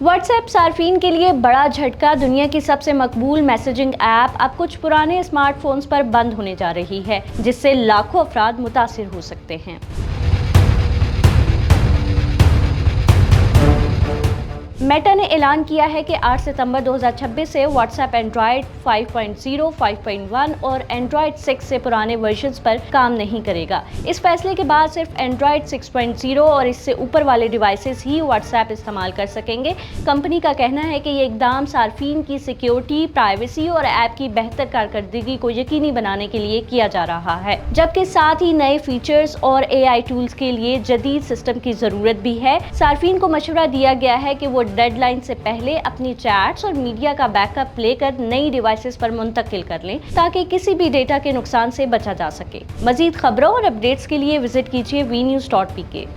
WhatsApp सार्फिन के लिए बड़ा झटका। दुनिया की सबसे मकबूल मैसेजिंग ऐप अब कुछ पुराने स्मार्टफोन्स पर बंद होने जा रही है, जिससे लाखों अफराद मुतासिर हो सकते हैं। मेटा ने ऐलान किया है कि 8 सितंबर 2026 से व्हाट्सएप एंड्रॉयड 5.0, 5.1 और एंड्रॉयड 6 से पुराने वर्जन्स पर काम नहीं करेगा। इस फैसले के बाद सिर्फ एंड्रॉयड 6.0 और इससे ऊपर वाले डिवाइसेस ही व्हाट्सएप इस्तेमाल कर सकेंगे। कंपनी का कहना है कि ये इकदाम सार्फिन की सिक्योरिटी, प्राइवेसी और ऐप की बेहतर कारकर्दगी को यकीनी बनाने के लिए किया जा रहा है, जबकि साथ ही नए फीचर्स और AI टूल्स के लिए जदीद सिस्टम की जरूरत भी है। सार्फिन को मशवरा दिया गया है कि वो डेडलाइन से पहले अपनी चैट्स और मीडिया का बैकअप लेकर नई डिवाइसेस पर मुंतकिल कर लें, ताकि किसी भी डेटा के नुकसान से बचा जा सके। मजीद खबरों और अपडेट्स के लिए विजिट कीजिए vnews.pk।